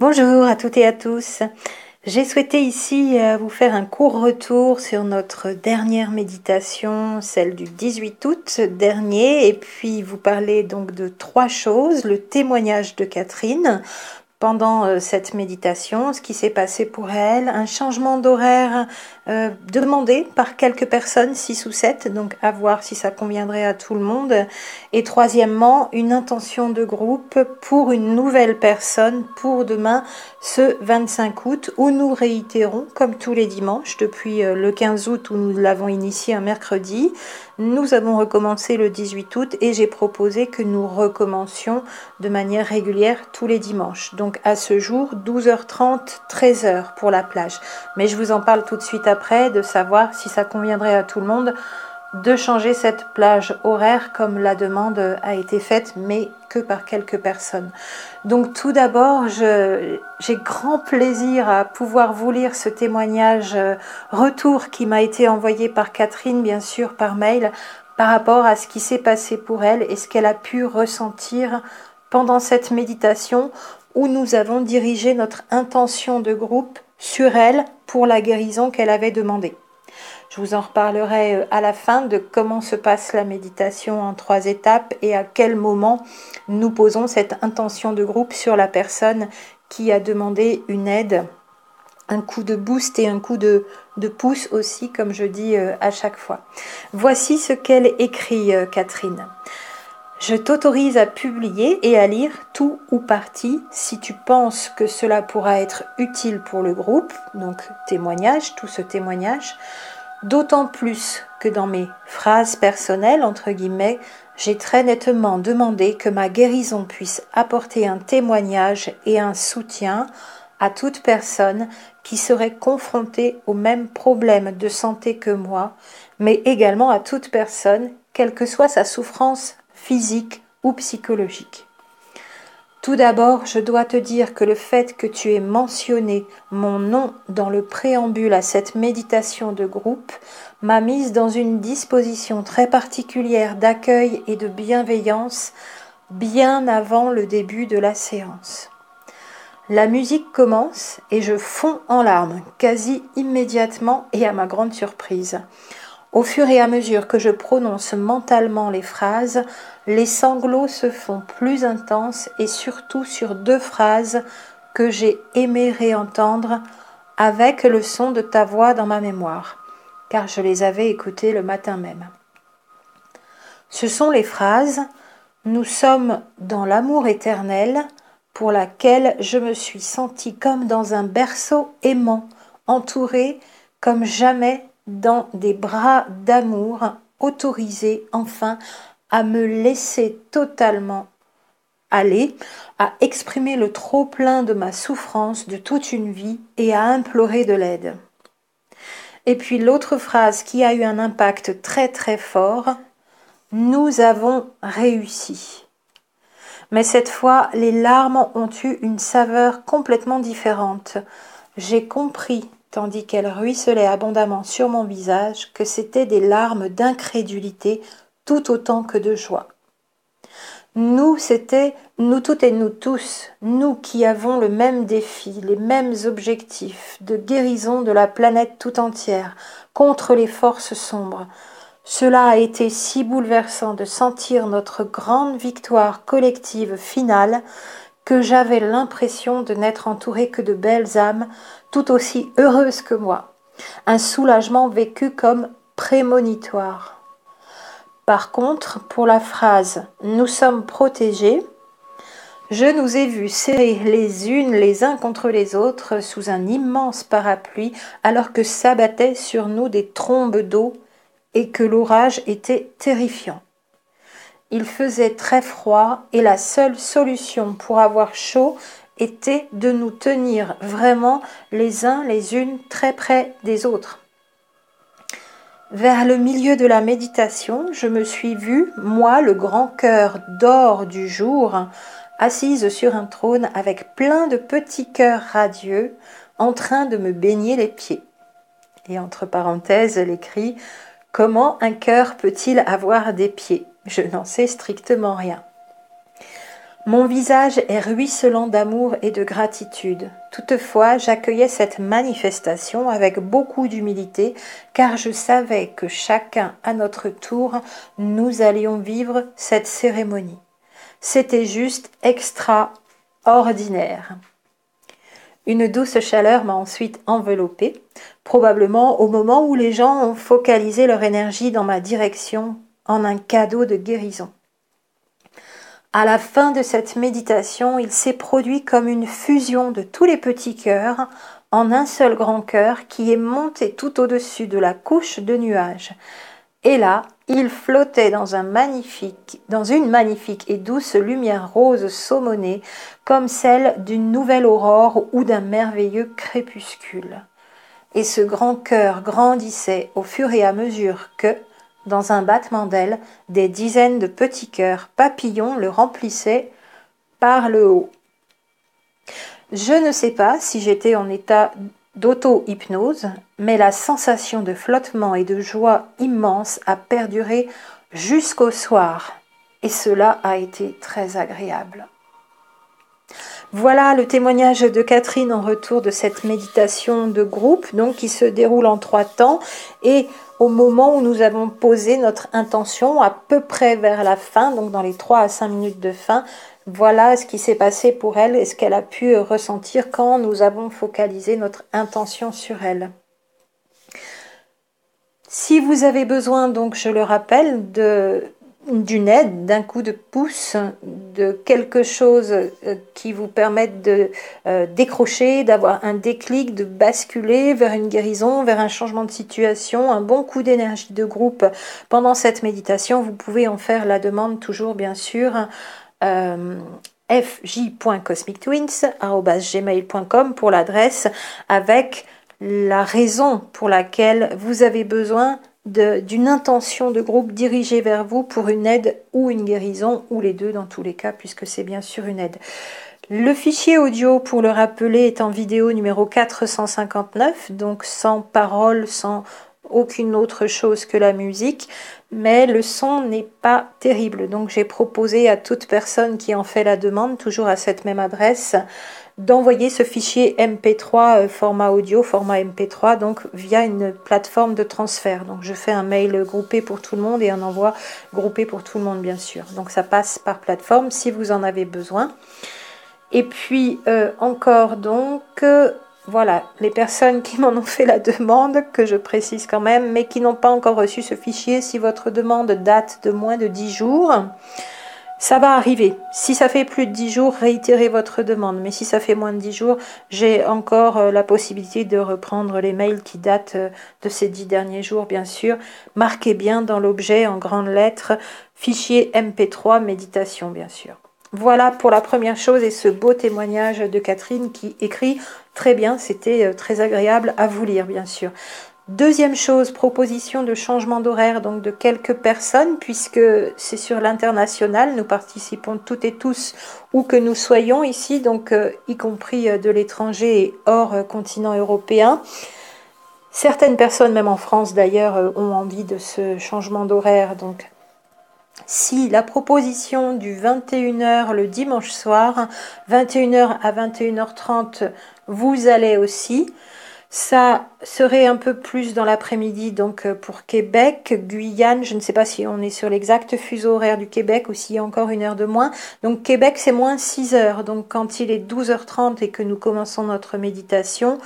Bonjour à toutes et à tous. J'ai souhaité ici vous faire un court retour sur notre dernière méditation, celle du 18 août dernier, et puis vous parler donc de trois choses. Le témoignage de Catherine pendant cette méditation, ce qui s'est passé pour elle, un changement d'horaire demandé par quelques personnes, 6 ou 7, donc à voir si ça conviendrait à tout le monde. Et troisièmement, une intention de groupe pour une nouvelle personne pour demain, ce 25 août, où nous réitérons, comme tous les dimanches, depuis le 15 août où nous l'avons initié un mercredi, nous avons recommencé le 18 août et j'ai proposé que nous recommencions de manière régulière tous les dimanches. Donc à ce jour, 12h30, 13h pour la plage. Mais je vous en parle tout de suite après, de savoir si ça conviendrait à tout le monde de changer cette plage horaire comme la demande a été faite, mais que par quelques personnes. Donc tout d'abord, j'ai grand plaisir à pouvoir vous lire ce témoignage retour qui m'a été envoyé par Catherine, bien sûr, par mail, par rapport à ce qui s'est passé pour elle et ce qu'elle a pu ressentir pendant cette méditation où nous avons dirigé notre intention de groupe sur elle pour la guérison qu'elle avait demandée. Je vous en reparlerai à la fin de comment se passe la méditation en 3 étapes et à quel moment nous posons cette intention de groupe sur la personne qui a demandé une aide, un coup de boost et un coup de pouce aussi, comme je dis à chaque fois. Voici ce qu'elle écrit, Catherine. Je t'autorise à publier et à lire tout ou partie si tu penses que cela pourra être utile pour le groupe, donc témoignage, tout ce témoignage. D'autant plus que dans mes phrases personnelles, entre guillemets, j'ai très nettement demandé que ma guérison puisse apporter un témoignage et un soutien à toute personne qui serait confrontée au même problème de santé que moi, mais également à toute personne, quelle que soit sa souffrance physique ou psychologique. Tout d'abord, je dois te dire que le fait que tu aies mentionné mon nom dans le préambule à cette méditation de groupe m'a mise dans une disposition très particulière d'accueil et de bienveillance bien avant le début de la séance. La musique commence et je fonds en larmes quasi immédiatement et à ma grande surprise. Au fur et à mesure que je prononce mentalement les phrases, les sanglots se font plus intenses et surtout sur 2 phrases que j'ai aimé réentendre avec le son de ta voix dans ma mémoire, car je les avais écoutées le matin même. Ce sont les phrases « Nous sommes dans l'amour éternel » pour laquelle je me suis sentie comme dans un berceau aimant, entourée comme jamais dans des bras d'amour, autorisée enfin à me laisser totalement aller, à exprimer le trop-plein de ma souffrance de toute une vie et à implorer de l'aide. Et puis l'autre phrase qui a eu un impact très très fort, « Nous avons réussi ». Mais cette fois, les larmes ont eu une saveur complètement différente. J'ai compris, tandis qu'elles ruisselaient abondamment sur mon visage, que c'étaient des larmes d'incrédulité tout autant que de joie. Nous, c'était nous toutes et nous tous, nous qui avons le même défi, les mêmes objectifs de guérison de la planète tout entière contre les forces sombres. Cela a été si bouleversant de sentir notre grande victoire collective finale que j'avais l'impression de n'être entourée que de belles âmes tout aussi heureuses que moi. Un soulagement vécu comme prémonitoire. Par contre, pour la phrase « Nous sommes protégés », je nous ai vus serrés les unes les uns contre les autres sous un immense parapluie alors que s'abattaient sur nous des trombes d'eau et que l'orage était terrifiant. Il faisait très froid et la seule solution pour avoir chaud était de nous tenir vraiment les uns les unes très près des autres. Vers le milieu de la méditation, je me suis vue, moi, le grand cœur d'or du jour, assise sur un trône avec plein de petits cœurs radieux, en train de me baigner les pieds. Et entre parenthèses, elle écrit « Comment un cœur peut-il avoir des pieds ? Je n'en sais strictement rien. » Mon visage est ruisselant d'amour et de gratitude. Toutefois, j'accueillais cette manifestation avec beaucoup d'humilité, car je savais que chacun à notre tour, nous allions vivre cette cérémonie. C'était juste extraordinaire. Une douce chaleur m'a ensuite enveloppée, probablement au moment où les gens ont focalisé leur énergie dans ma direction en un cadeau de guérison. À la fin de cette méditation, il s'est produit comme une fusion de tous les petits cœurs en un seul grand cœur qui est monté tout au-dessus de la couche de nuages. Et là, il flottait dans une magnifique et douce lumière rose saumonée, comme celle d'une nouvelle aurore ou d'un merveilleux crépuscule. Et ce grand cœur grandissait au fur et à mesure que, dans un battement d'ailes, des dizaines de petits cœurs papillons le remplissaient par le haut. Je ne sais pas si j'étais en état d'auto-hypnose, mais la sensation de flottement et de joie immense a perduré jusqu'au soir, et cela a été très agréable. Voilà le témoignage de Catherine en retour de cette méditation de groupe, donc qui se déroule en 3 temps, et au moment où nous avons posé notre intention, à peu près vers la fin, donc dans les 3 à 5 minutes de fin, voilà ce qui s'est passé pour elle et ce qu'elle a pu ressentir quand nous avons focalisé notre intention sur elle. Si vous avez besoin, donc je le rappelle, d'une aide, d'un coup de pouce, de quelque chose qui vous permette de décrocher, d'avoir un déclic, de basculer vers une guérison, vers un changement de situation, un bon coup d'énergie de groupe pendant cette méditation, vous pouvez en faire la demande toujours bien sûr fj.cosmictwins@gmail.com pour l'adresse avec la raison pour laquelle vous avez besoin d'une intention de groupe dirigée vers vous pour une aide ou une guérison, ou les deux dans tous les cas, puisque c'est bien sûr une aide. Le fichier audio, pour le rappeler, est en vidéo numéro 459, donc sans parole, sans aucune autre chose que la musique, mais le son n'est pas terrible. Donc j'ai proposé à toute personne qui en fait la demande, toujours à cette même adresse, d'envoyer ce fichier MP3 format audio, format MP3, donc via une plateforme de transfert. Donc je fais un mail groupé pour tout le monde et un envoi groupé pour tout le monde, bien sûr. Donc ça passe par plateforme si vous en avez besoin. Et puis encore donc, voilà, les personnes qui m'en ont fait la demande, que je précise quand même, mais qui n'ont pas encore reçu ce fichier, si votre demande date de moins de 10 jours, ça va arriver. Si ça fait plus de 10 jours, réitérez votre demande. Mais si ça fait moins de 10 jours, j'ai encore la possibilité de reprendre les mails qui datent de ces 10 derniers jours, bien sûr. Marquez bien dans l'objet en grandes lettres, fichier MP3 méditation, bien sûr. Voilà pour la première chose et ce beau témoignage de Catherine qui écrit très bien. C'était très agréable à vous lire, bien sûr. Deuxième chose, proposition de changement d'horaire donc de quelques personnes, puisque c'est sur l'international, nous participons toutes et tous où que nous soyons ici, donc y compris de l'étranger et hors continent européen. Certaines personnes, même en France d'ailleurs, ont envie de ce changement d'horaire. Donc, si la proposition du 21h le dimanche soir, 21h à 21h30, vous allez aussi. Ça serait un peu plus dans l'après-midi, donc pour Québec, Guyane, je ne sais pas si on est sur l'exact fuseau horaire du Québec ou s'il y a encore une heure de moins. Donc Québec, c'est moins 6 heures. Donc quand il est 12h30 et que nous commençons notre méditation,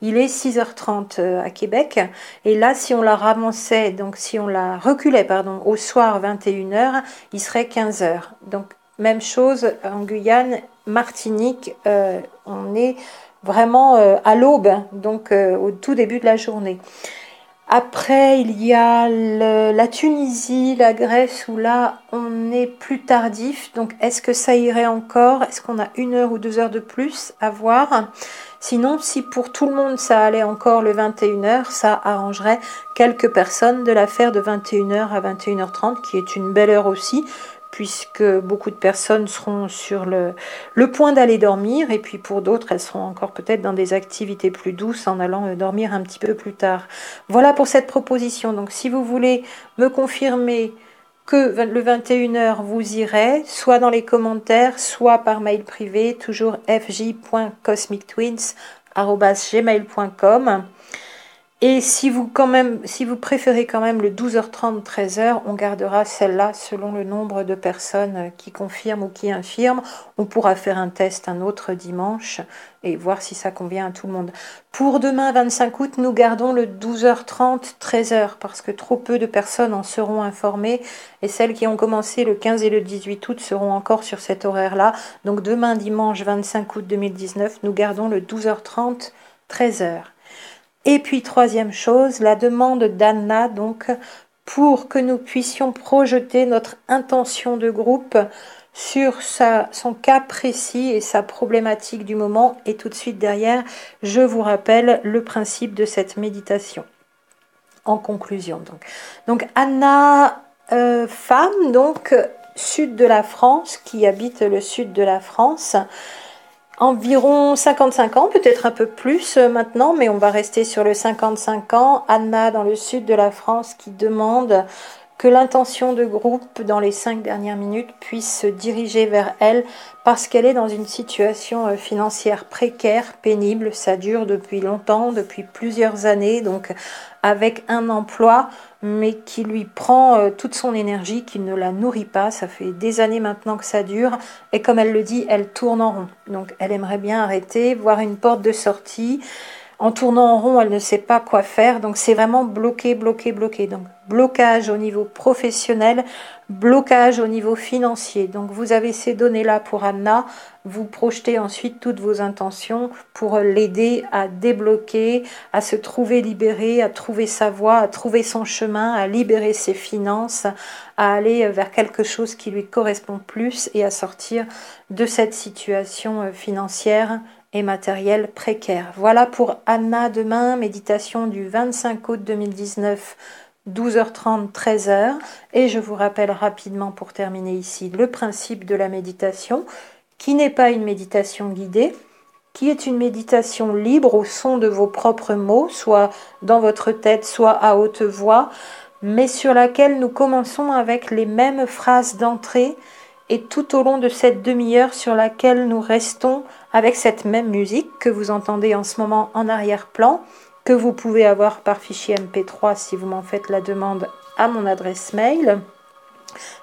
il est 6h30 à Québec. Et là, si on la ramassait, donc si on la reculait, au soir 21h, il serait 15h. Donc même chose en Guyane, Martinique, on est vraiment à l'aube, donc au tout début de la journée. Après, il y a la Tunisie, la Grèce, où là, on est plus tardif. Donc, est-ce que ça irait encore? Est-ce qu'on a 1 heure ou 2 heures de plus à voir? Sinon, si pour tout le monde, ça allait encore le 21h, ça arrangerait quelques personnes de la faire de 21h à 21h30, qui est une belle heure aussi, puisque beaucoup de personnes seront sur le point d'aller dormir, et puis pour d'autres, elles seront encore peut-être dans des activités plus douces en allant dormir un petit peu plus tard. Voilà pour cette proposition. Donc si vous voulez me confirmer que le 21h vous irez, soit dans les commentaires, soit par mail privé, toujours fj.cosmictwins@gmail.com. Et si vous préférez quand même le 12h30, 13h, on gardera celle-là selon le nombre de personnes qui confirment ou qui infirment. On pourra faire un test un autre dimanche et voir si ça convient à tout le monde. Pour demain, 25 août, nous gardons le 12h30, 13h parce que trop peu de personnes en seront informées et celles qui ont commencé le 15 et le 18 août seront encore sur cet horaire-là. Donc demain, dimanche 25 août 2019, nous gardons le 12h30, 13h. Et puis troisième chose, la demande d'Anna, donc pour que nous puissions projeter notre intention de groupe sur son cas précis et sa problématique du moment. Et tout de suite derrière, je vous rappelle le principe de cette méditation. En conclusion, donc Anna, femme, donc sud de la France, qui habite le sud de la France, environ 55 ans, peut-être un peu plus maintenant, mais on va rester sur le 55 ans. Anna, dans le sud de la France, qui demande que l'intention de groupe dans les 5 dernières minutes puisse se diriger vers elle parce qu'elle est dans une situation financière précaire, pénible. Ça dure depuis longtemps, depuis plusieurs années, donc avec un emploi mais qui lui prend toute son énergie, qui ne la nourrit pas. Ça fait des années maintenant que ça dure et comme elle le dit, elle tourne en rond. Donc elle aimerait bien arrêter, voir une porte de sortie. En tournant en rond, elle ne sait pas quoi faire. Donc c'est vraiment bloqué, bloqué, bloqué. Donc blocage au niveau professionnel, blocage au niveau financier. Donc vous avez ces données-là pour Anna. Vous projetez ensuite toutes vos intentions pour l'aider à débloquer, à se trouver libérée, à trouver sa voie, à trouver son chemin, à libérer ses finances, à aller vers quelque chose qui lui correspond plus et à sortir de cette situation financière et matériel précaire. Voilà pour Anna demain, méditation du 25 août 2019, 12h30, 13h. Et je vous rappelle rapidement pour terminer ici le principe de la méditation, qui n'est pas une méditation guidée, qui est une méditation libre au son de vos propres mots, soit dans votre tête, soit à haute voix, mais sur laquelle nous commençons avec les mêmes phrases d'entrée et tout au long de cette demi-heure sur laquelle nous restons avec cette même musique que vous entendez en ce moment en arrière-plan, que vous pouvez avoir par fichier MP3 si vous m'en faites la demande à mon adresse mail.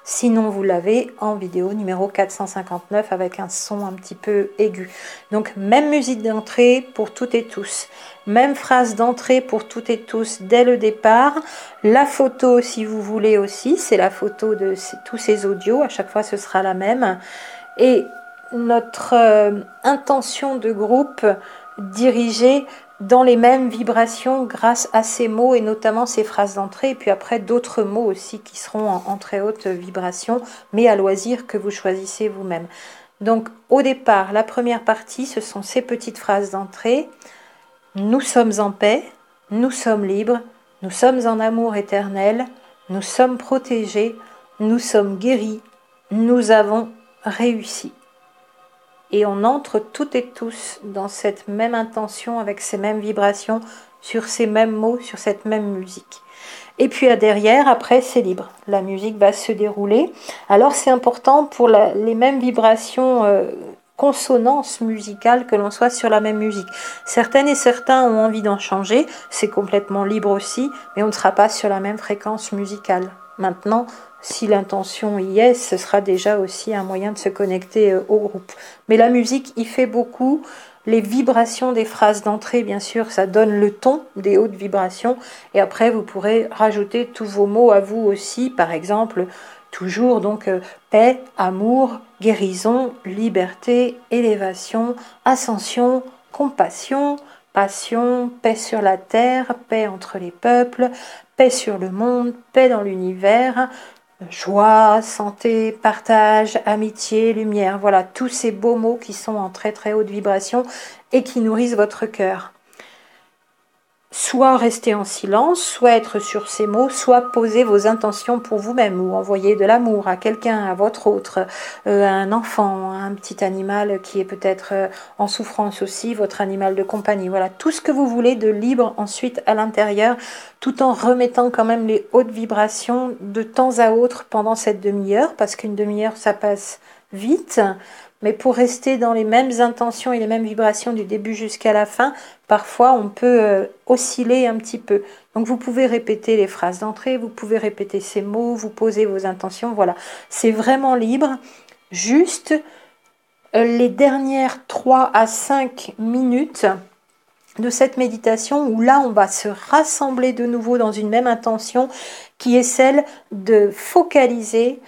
Sinon, vous l'avez en vidéo numéro 459 avec un son un petit peu aigu. Donc, même musique d'entrée pour toutes et tous. Même phrase d'entrée pour toutes et tous dès le départ. La photo, si vous voulez aussi, c'est la photo de tous ces audios. À chaque fois, ce sera la même. Et notre intention de groupe dirigée dans les mêmes vibrations grâce à ces mots et notamment ces phrases d'entrée et puis après d'autres mots aussi qui seront en très haute vibration mais à loisir que vous choisissez vous-même. Donc au départ, la première partie, ce sont ces petites phrases d'entrée. Nous sommes en paix, nous sommes libres, nous sommes en amour éternel, nous sommes protégés, nous sommes guéris, nous avons réussi. Et on entre toutes et tous dans cette même intention, avec ces mêmes vibrations, sur ces mêmes mots, sur cette même musique. Et puis derrière, après, c'est libre. La musique va se dérouler. Alors c'est important pour les mêmes vibrations, consonances musicales, que l'on soit sur la même musique. Certaines et certains ont envie d'en changer, c'est complètement libre aussi, mais on ne sera pas sur la même fréquence musicale. Maintenant, si l'intention y est, ce sera déjà aussi un moyen de se connecter au groupe. Mais la musique y fait beaucoup. Les vibrations des phrases d'entrée, bien sûr, ça donne le ton des hautes vibrations. Et après, vous pourrez rajouter tous vos mots à vous aussi. Par exemple, toujours donc paix, amour, guérison, liberté, élévation, ascension, compassion, passion, paix sur la terre, paix entre les peuples, paix sur le monde, paix dans l'univers, joie, santé, partage, amitié, lumière. Voilà, tous ces beaux mots qui sont en très très haute vibration et qui nourrissent votre cœur. soit rester en silence, soit être sur ces mots, soit poser vos intentions pour vous-même ou envoyer de l'amour à quelqu'un, à votre autre, à un enfant, à un petit animal qui est peut-être en souffrance aussi, votre animal de compagnie. Voilà, tout ce que vous voulez de libre ensuite à l'intérieur, tout en remettant quand même les hautes vibrations de temps à autre pendant cette demi-heure, parce qu'une demi-heure, ça passe vite. Mais pour rester dans les mêmes intentions et les mêmes vibrations du début jusqu'à la fin, parfois on peut osciller un petit peu. Donc vous pouvez répéter les phrases d'entrée, vous pouvez répéter ces mots, vous posez vos intentions, voilà. C'est vraiment libre. Juste les dernières 3 à 5 minutes de cette méditation où là on va se rassembler de nouveau dans une même intention qui est celle de focaliser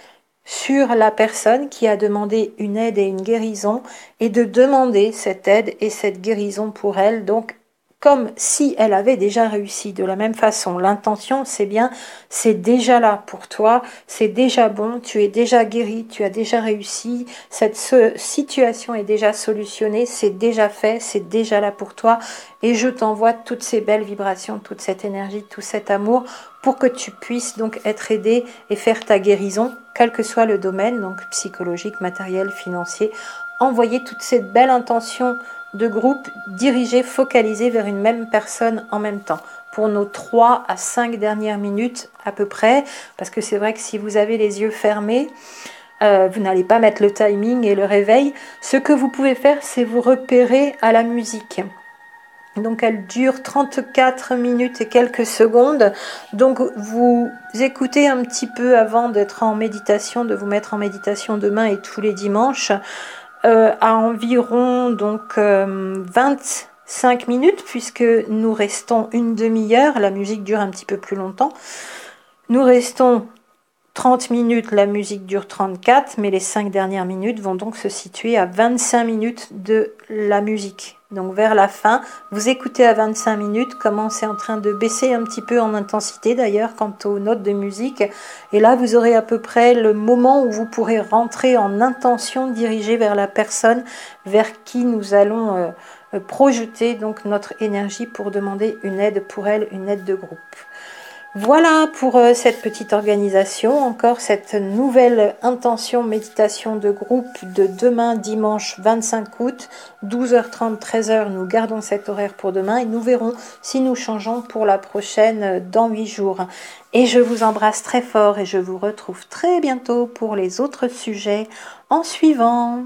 sur la personne qui a demandé une aide et une guérison et de demander cette aide et cette guérison pour elle. Donc, comme si elle avait déjà réussi. De la même façon, l'intention, c'est bien, c'est déjà là pour toi, c'est déjà bon, tu es déjà guéri, tu as déjà réussi, cette situation est déjà solutionnée, c'est déjà fait, c'est déjà là pour toi. Et je t'envoie toutes ces belles vibrations, toute cette énergie, tout cet amour pour que tu puisses donc être aidé et faire ta guérison, quel que soit le domaine, donc psychologique, matériel, financier. Envoyer toute cette belle intention de groupe dirigée, focalisée vers une même personne en même temps. Pour nos 3 à 5 dernières minutes à peu près, parce que c'est vrai que si vous avez les yeux fermés, vous n'allez pas mettre le timing et le réveil. Ce que vous pouvez faire, c'est vous repérer à la musique. Donc elle dure 34 minutes et quelques secondes. Donc vous écoutez un petit peu avant d'être en méditation, de vous mettre en méditation demain et tous les dimanches, à environ donc 25 minutes, puisque nous restons une demi-heure. La musique dure un petit peu plus longtemps. Nous restons 30 minutes, la musique dure 34, mais les 5 dernières minutes vont donc se situer à 25 minutes de la musique. Donc vers la fin, vous écoutez à 25 minutes comment c'est en train de baisser un petit peu en intensité d'ailleurs quant aux notes de musique. Et là, vous aurez à peu près le moment où vous pourrez rentrer en intention dirigée vers la personne vers qui nous allons projeter donc notre énergie pour demander une aide pour elle, une aide de groupe. Voilà pour cette petite organisation, encore cette nouvelle intention méditation de groupe de demain dimanche 25 août, 12h30, 13h, nous gardons cet horaire pour demain et nous verrons si nous changeons pour la prochaine dans 8 jours. Et je vous embrasse très fort et je vous retrouve très bientôt pour les autres sujets en suivant.